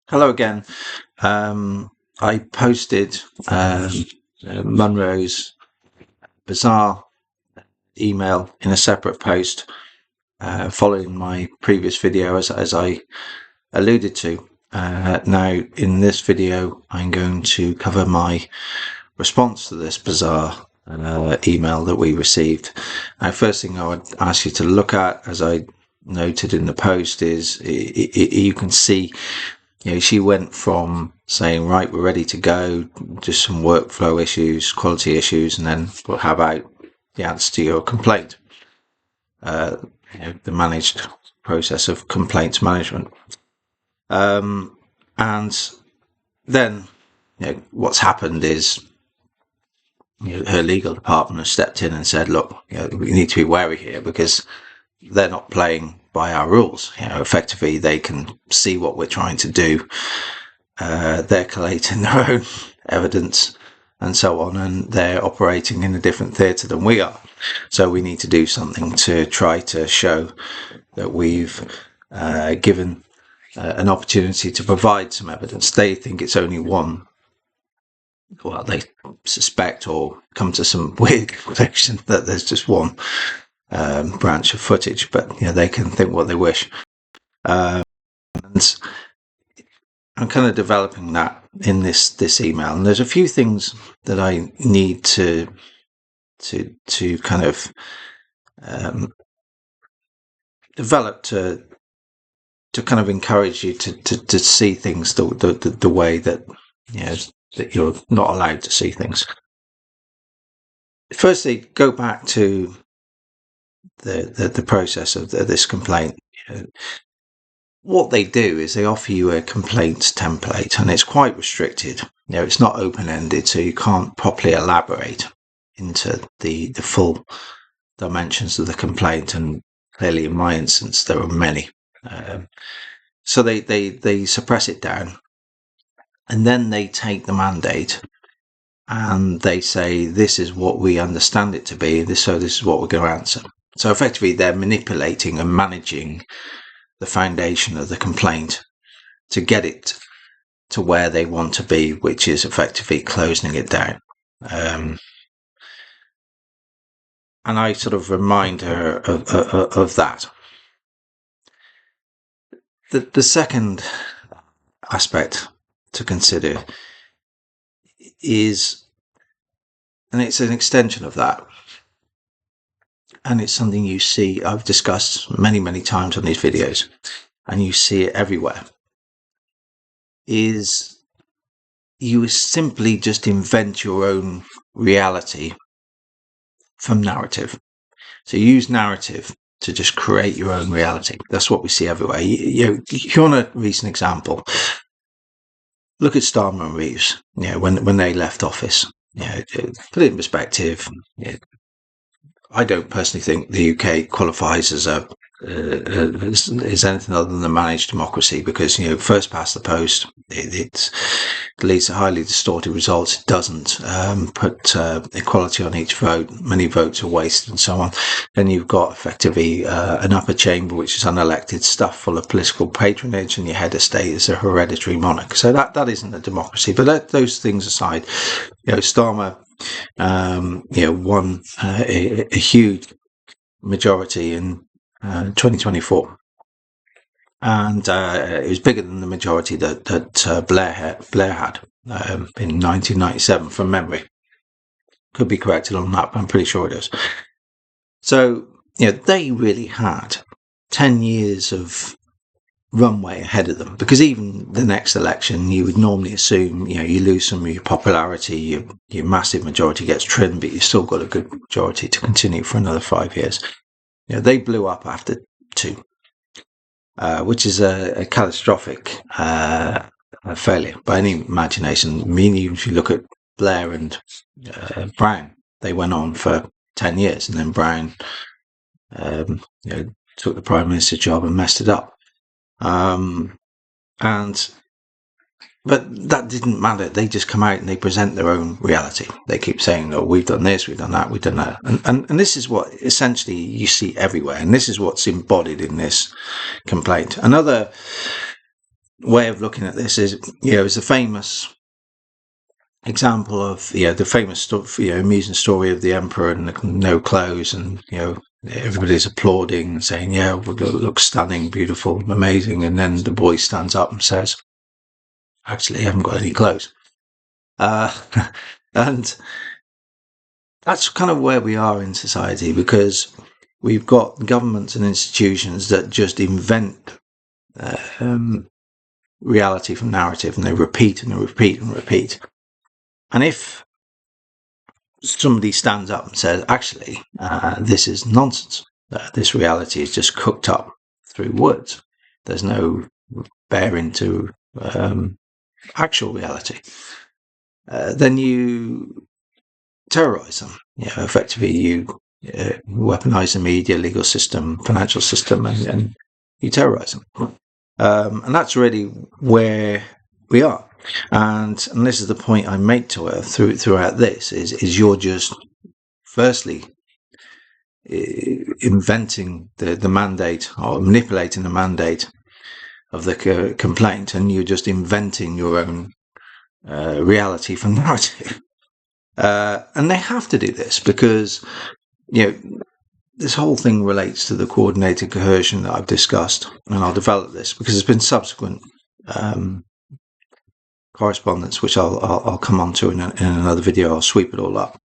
Hello again. I posted Munro's bizarre email in a separate post following my previous video, as I alluded to. Now, in this video, I'm going to cover my response to this bizarre email that we received. First thing I would ask you to look at, as I noted in the post, is you can see she went from saying, right, we're ready to go, just some workflow issues, quality issues, and then, well, how about the answer to your complaint? The managed process of complaints management. And then, what's happened is her legal department has stepped in and said, look, we need to be wary here because they're not playing by our rules. Effectively, they can see what we're trying to do. They're collating their own evidence and so on, and they're operating in a different theatre than we are. So we need to do something to try to show that we've given an opportunity to provide some evidence. They think it's only one. Well, they suspect or come to some weird conclusion that there's just one branch of footage, but they can think what they wish. And I'm kind of developing that in this email, and there's a few things that I need to kind of develop to kind of encourage you to see things the way that that you're not allowed to see things. Firstly, go back to the process of this complaint. What they do is they offer you a complaints template, and it's quite restricted. It's not open-ended, so you can't properly elaborate into the full dimensions of the complaint. And clearly, in my instance, there are many. So they suppress it down, and then they take the mandate and they say, this is what we understand it to be, so this is what we're going to answer. So effectively, they're manipulating and managing the foundation of the complaint to get it to where they want to be, which is effectively closing it down. And I sort of remind her of that. The second aspect to consider is, and it's an extension of that, and it's something you see, I've discussed many times on these videos, and you see it everywhere, is you simply just invent your own reality from narrative. So you use narrative to just create your own reality. That's what we see everywhere. You want a recent example? Look at Starmer and Reeves. When they left office. Put it in perspective. I don't personally think the UK qualifies as is anything other than a managed democracy, because first past the post, it leads to highly distorted results. It doesn't put equality on each vote. Many votes are wasted and so on. Then you've got effectively an upper chamber which is unelected stuff full of political patronage, and your head of state is a hereditary monarch. So that isn't a democracy. But those things aside, Starmer won a huge majority in 2024, and it was bigger than the majority that Blair had in 1997, from memory. Could be corrected on that, but I'm pretty sure it is. So they really had 10 years of runway ahead of them, because even the next election, you would normally assume you lose some of your popularity, your massive majority gets trimmed, but you've still got a good majority to continue for another 5 years. They blew up after 2, which is a catastrophic failure by any imagination. I mean, even if you look at Blair and Brown, they went on for 10 years, and then Brown took the Prime Minister job and messed it up. But that didn't matter. They just come out and they present their own reality. They keep saying, "Oh, we've done this, we've done that, we've done that," and this is what essentially you see everywhere, and this is what's embodied in this complaint. Another way of looking at this is, it's a famous example of the famous amusing story of the emperor and the no clothes, and everybody's applauding and saying, yeah, looks stunning, beautiful, amazing, and then the boy stands up and says, actually, I haven't got any clothes. And that's kind of where we are in society, because we've got governments and institutions that just invent reality from narrative, and they repeat and repeat and repeat. And if somebody stands up and says, actually, this is nonsense, this reality is just cooked up through words, there's no bearing to actual reality, then you terrorize them. Effectively, you weaponize the media, legal system, financial system, and you terrorize them. And that's really where we are. And this is the point I make to her throughout this, is you're just firstly inventing the mandate, or manipulating the mandate of the complaint, and you're just inventing your own reality from narrative. And they have to do this because this whole thing relates to the coordinated coercion that I've discussed, and I'll develop this because there's been subsequent correspondence which I'll come on to in another video. I'll sweep it all up.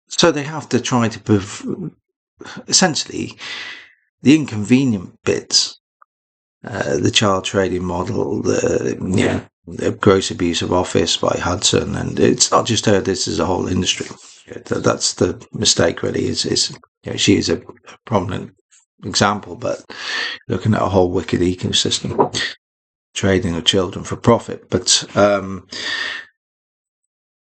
So they have to try to essentially the inconvenient bits, the child trading model, the gross abuse of office by Hudson, and it's not just her. This is a whole industry. That's the mistake, really. Is she is a prominent example, but looking at a whole wicked ecosystem, trading of children for profit. But the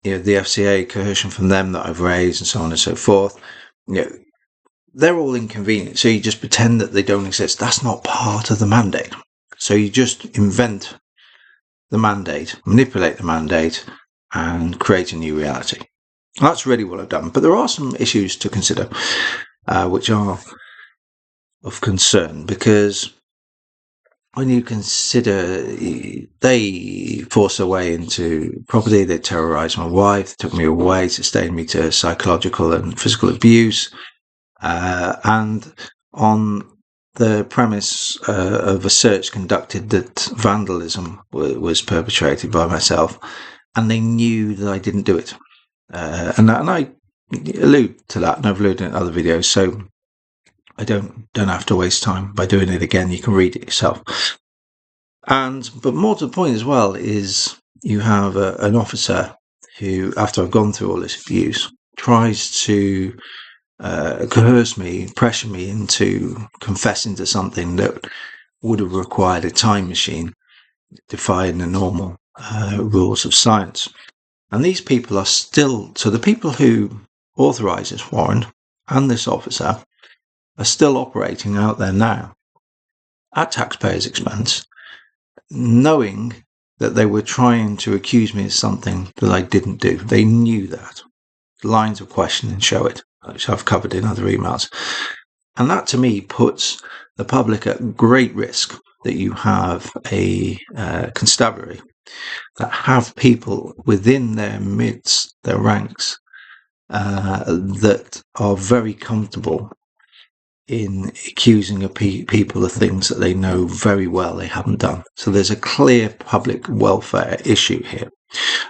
FCA coercion from them that I've raised, and so on and so forth. They're all inconvenient. So you just pretend that they don't exist. That's not part of the mandate. So you just invent the mandate, manipulate the mandate, and create a new reality. And that's really what I've done. But there are some issues to consider, which are of concern, because when you consider they force their way into property, they terrorised my wife, took me away, sustained me to psychological and physical abuse, and on the premise of a search conducted that vandalism was perpetrated by myself, and they knew that I didn't do it. And I allude to that, and I've alluded in other videos, so I don't have to waste time by doing it again. You can read it yourself. But more to the point as well is you have an officer who, after I've gone through all this abuse, tries to coerce me, pressure me into confessing to something that would have required a time machine, defying the normal rules of science. And these people are still, so the people who authorise this warrant and this officer are still operating out there now at taxpayers' expense, knowing that they were trying to accuse me of something that I didn't do. They knew that. The lines of questioning show it, which I've covered in other emails. And that, to me, puts the public at great risk, that you have a constabulary that have people within their midst, their ranks, that are very comfortable in accusing people of things that they know very well they haven't done. So there's a clear public welfare issue here.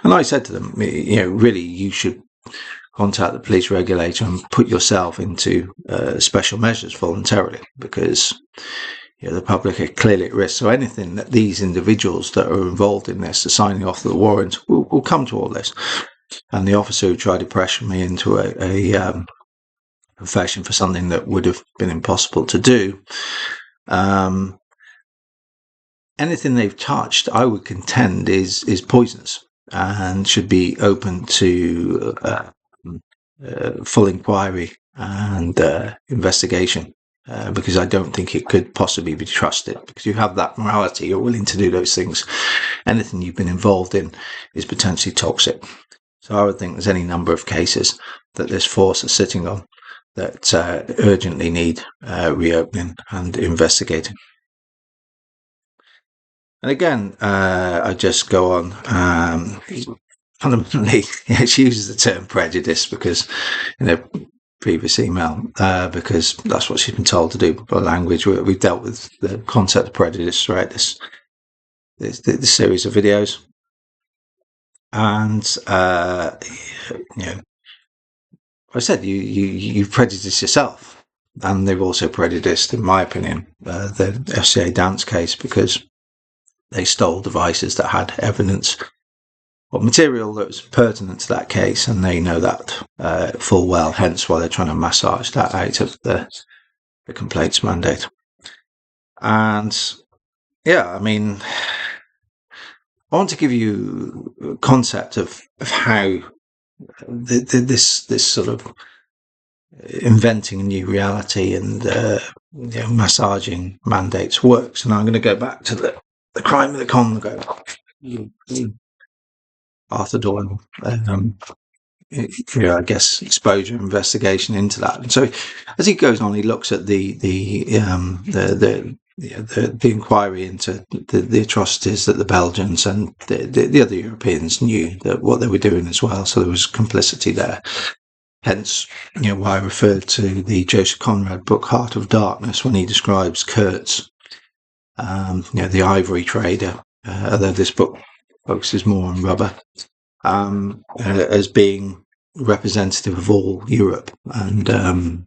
And I said to them, really, you should contact the police regulator and put yourself into special measures voluntarily, because the public are clearly at risk. So anything that these individuals that are involved in this are signing off the warrant will come to all this. And the officer who tried to pressure me into a confession for something that would have been impossible to do, anything they've touched, I would contend, is poisonous and should be open to full inquiry and investigation. Because I don't think it could possibly be trusted, because you have that morality, you're willing to do those things. Anything you've been involved in is potentially toxic. So I would think there's any number of cases that this force is sitting on that urgently need reopening and investigating. And again, I just go on. Fundamentally, she uses the term prejudice because, previous email, because that's what she's been told to do by language. We've dealt with the concept of prejudice throughout this series of videos. And, I said, you prejudice yourself. And they've also prejudiced, in my opinion, the FCA dance case, because they stole devices that had evidence or material that was pertinent to that case, and they know that full well, hence why they're trying to massage that out of the complaints mandate. And I mean, I want to give you a concept of how this sort of inventing a new reality and massaging mandates works. And I'm going to go back to the crime of the Congo. Arthur Doyle, I guess, exposure investigation into that. And so, as he goes on, he looks at the inquiry into the atrocities that the Belgians and the other Europeans knew that what they were doing as well. So there was complicity there. Hence, why I referred to the Joseph Conrad book Heart of Darkness when he describes Kurtz, the ivory trader, although this book focuses more on rubber, as being representative of all Europe. And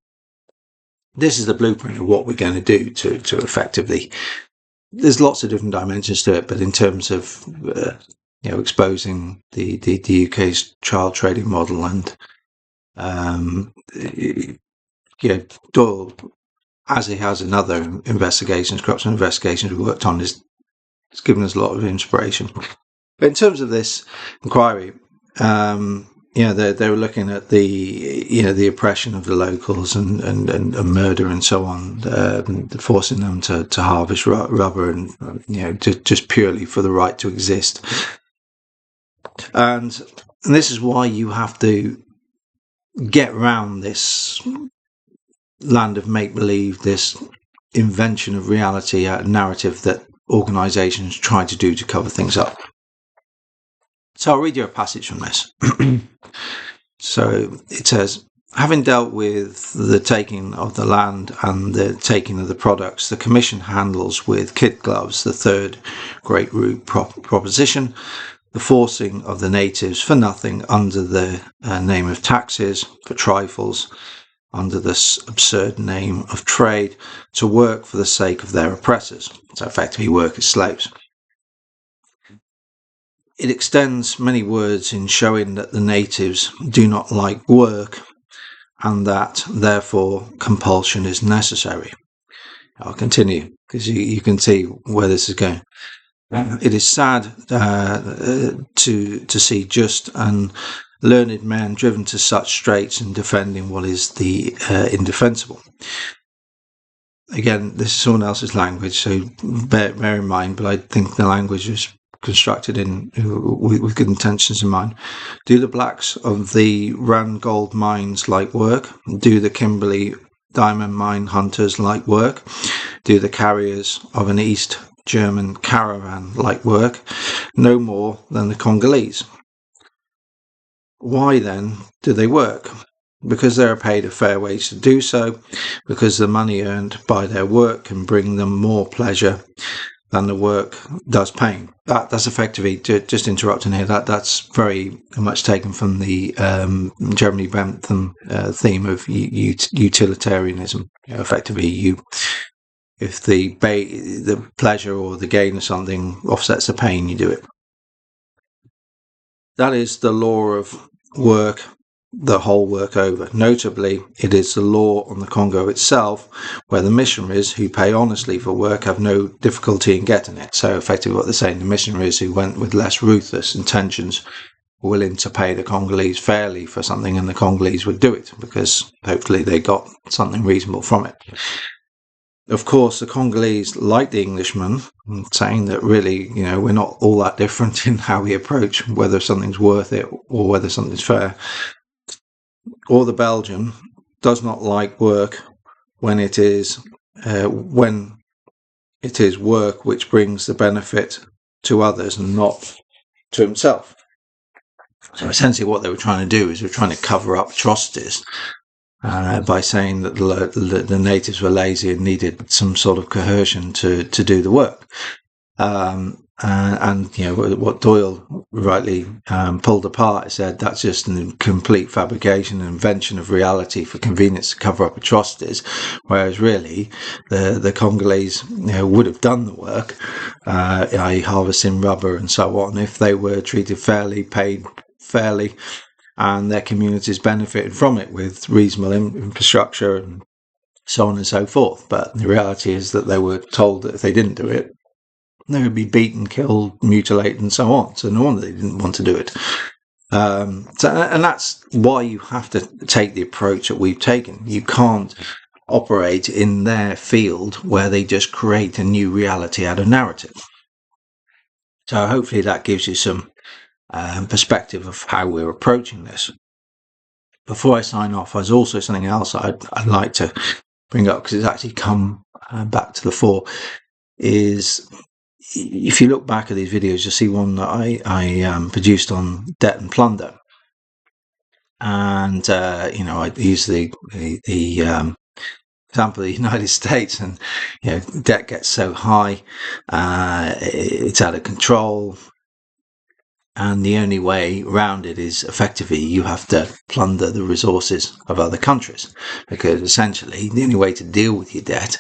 this is the blueprint of what we're going to do to effectively. There's lots of different dimensions to it, but in terms of exposing the UK's child trading model and Doyle, as he has in other investigations, corruption investigations we worked on, has given us a lot of inspiration. But in terms of this inquiry, they were looking at the oppression of the locals and murder and so on, forcing them to harvest rubber and just purely for the right to exist. And this is why you have to get around this land of make-believe, this invention of reality, a narrative that organisations try to do to cover things up. So I'll read you a passage from this. So it says, having dealt with the taking of the land and the taking of the products, the Commission handles with kid gloves the third great root proposition, the forcing of the natives for nothing under the name of taxes, for trifles, under this absurd name of trade, to work for the sake of their oppressors, so effectively work as slaves. It extends many words in showing that the natives do not like work and that, therefore, compulsion is necessary. I'll continue, because you can see where this is going. It is sad to see just and learned men driven to such straits in defending what is the indefensible. Again, this is someone else's language, so bear in mind, but I think the language is constructed with good intentions in mind. Do the blacks of the Rand gold mines like work? Do the Kimberley diamond mine hunters like work? Do the carriers of an East German caravan like work? No more than the Congolese. Why then do they work? Because they are paid a fair wage to do so, because the money earned by their work can bring them more pleasure than the work does pain. That's effectively, just interrupting here, that's very much taken from the Jeremy Bentham theme of utilitarianism. Effectively, if the pleasure or the gain of something offsets the pain, you do it. That is the law of work the whole work over. Notably, it is the law on the Congo itself, where the missionaries who pay honestly for work have no difficulty in getting it. So effectively what they're saying, the missionaries who went with less ruthless intentions were willing to pay the Congolese fairly for something, and the Congolese would do it because hopefully they got something reasonable from it. Of course, the Congolese, like the Englishmen, saying that really, we're not all that different in how we approach whether something's worth it or whether something's fair. Or the Belgian does not like work when it is it is work which brings the benefit to others and not to himself. So essentially what they were trying to do is they were trying to cover up atrocities by saying that the natives were lazy and needed some sort of coercion to do the work. And what Doyle rightly pulled apart, said that's just a complete fabrication and invention of reality for convenience to cover up atrocities, whereas really the Congolese would have done the work, i.e. harvesting rubber and so on, if they were treated fairly, paid fairly, and their communities benefited from it with reasonable infrastructure and so on and so forth. But the reality is that they were told that if they didn't do it, they would be beaten, killed, mutilated, and so on. So no wonder they didn't want to do it. And that's why you have to take the approach that we've taken. You can't operate in their field where they just create a new reality out of narrative. So hopefully that gives you some perspective of how we're approaching this. Before I sign off, there's also something else I'd like to bring up, because it's actually come back to the fore, is if you look back at these videos, you'll see one that I produced on debt and plunder. And, I use the example of the United States, and, debt gets so high, it's out of control. And the only way around it is effectively you have to plunder the resources of other countries, because essentially the only way to deal with your debt,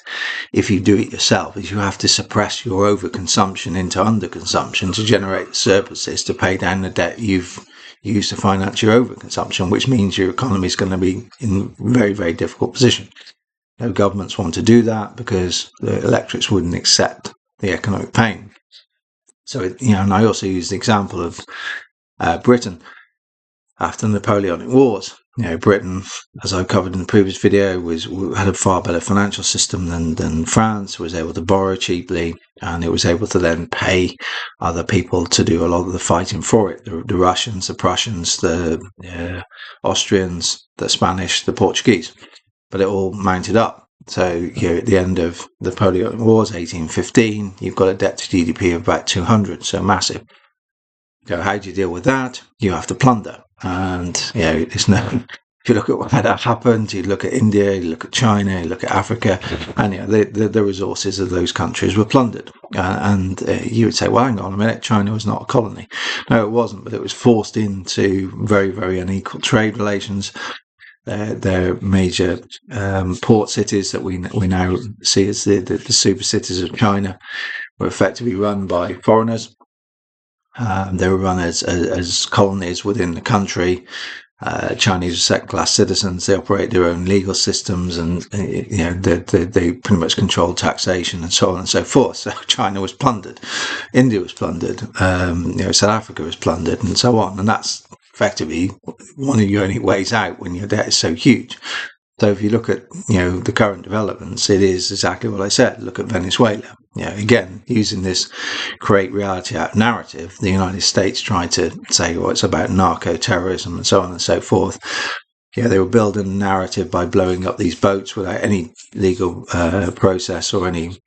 if you do it yourself, is you have to suppress your overconsumption into underconsumption to generate surpluses to pay down the debt you've used to finance your overconsumption, which means your economy is going to be in a very, very difficult position. No governments want to do that because the electorates wouldn't accept the economic pain. So, and I also use the example of Britain after the Napoleonic Wars. Britain, as I covered in the previous video, had a far better financial system than France, was able to borrow cheaply, and it was able to then pay other people to do a lot of the fighting for it. The Russians, the Prussians, the Austrians, the Spanish, the Portuguese. But it all mounted up. So at the end of the Napoleonic Wars, 1815, you've got a debt to GDP of about 200, so massive. So how do you deal with that? You have to plunder. And, it's no... If you look at how that happened, you look at India, you look at China, you look at Africa, and the resources of those countries were plundered. And you would say, well, hang on a minute, China was not a colony. No, it wasn't, but it was forced into very, very unequal trade relations. Their major port cities that we now see as the super cities of China were effectively run by foreigners. They were run as colonies within the country. Chinese are second-class citizens. They operate their own legal systems, and they pretty much control taxation and so on and so forth. So China was plundered, India was plundered, South Africa was plundered, and so on. And that's effectively one of your only ways out when your debt is so huge. So if you look at the current developments, it is exactly what I said. Look at Venezuela. Again, using this create reality out narrative, the United States tried to say, well, it's about narco-terrorism and so on and so forth. They were building a narrative by blowing up these boats without any legal process or any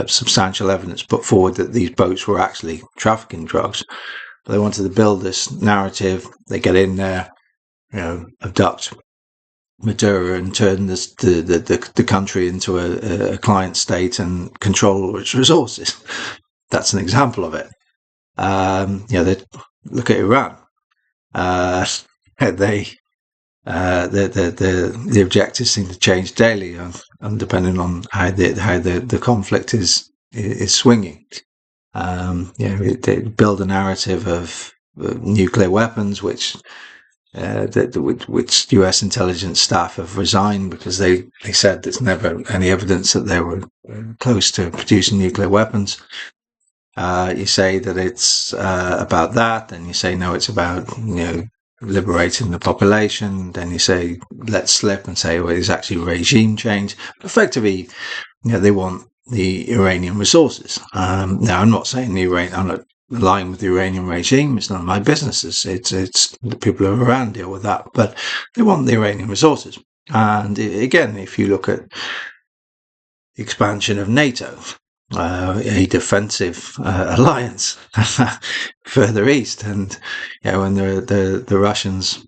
substantial evidence put forward that these boats were actually trafficking drugs. But they wanted to build this narrative. They get in there, abduct Maduro and turn the country into a client state and control all its resources. That's an example of it. They look at Iran. The objectives seem to change daily, and depending on how the conflict is swinging. They build a narrative of nuclear weapons, which US intelligence staff have resigned because they said there's never any evidence that they were close to producing nuclear weapons. You say that it's about that, then you say no, it's about liberating the population. Then you say let's slip and say well, it's actually regime change. Effectively, they want the Iranian resources. Now, I'm not saying I'm not aligned with the Iranian regime. It's none of my business. It's the people of Iran deal with that. But they want the Iranian resources. And again, if you look at the expansion of NATO, a defensive alliance further east. And when the Russians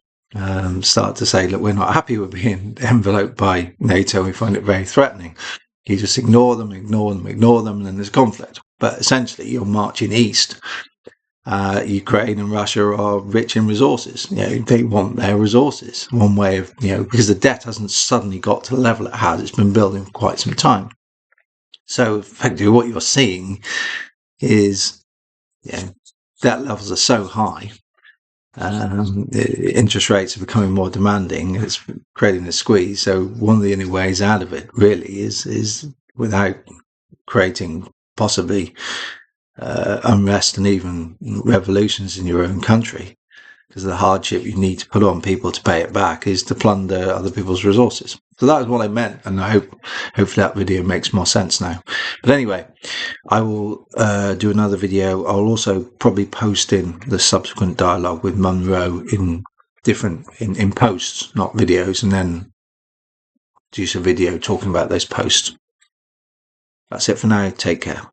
start to say, look, we're not happy with being enveloped by NATO, we find it very threatening, you just ignore them, and then there's conflict. But essentially you're marching east. Ukraine and Russia are rich in resources. They want their resources. One way of, because the debt hasn't suddenly got to the level it has, it's been building for quite some time. So effectively what you're seeing is debt levels are so high, interest rates are becoming more demanding, it's creating a squeeze. So one of the only ways out of it really is without creating possibly unrest and even revolutions in your own country, because the hardship you need to put on people to pay it back is to plunder other people's resources. So that was what I meant, and I hopefully that video makes more sense now. But anyway, I will do another video. I'll also probably post in the subsequent dialogue with Munro in posts, not videos, and then do a video talking about those posts. That's it for now. Take care.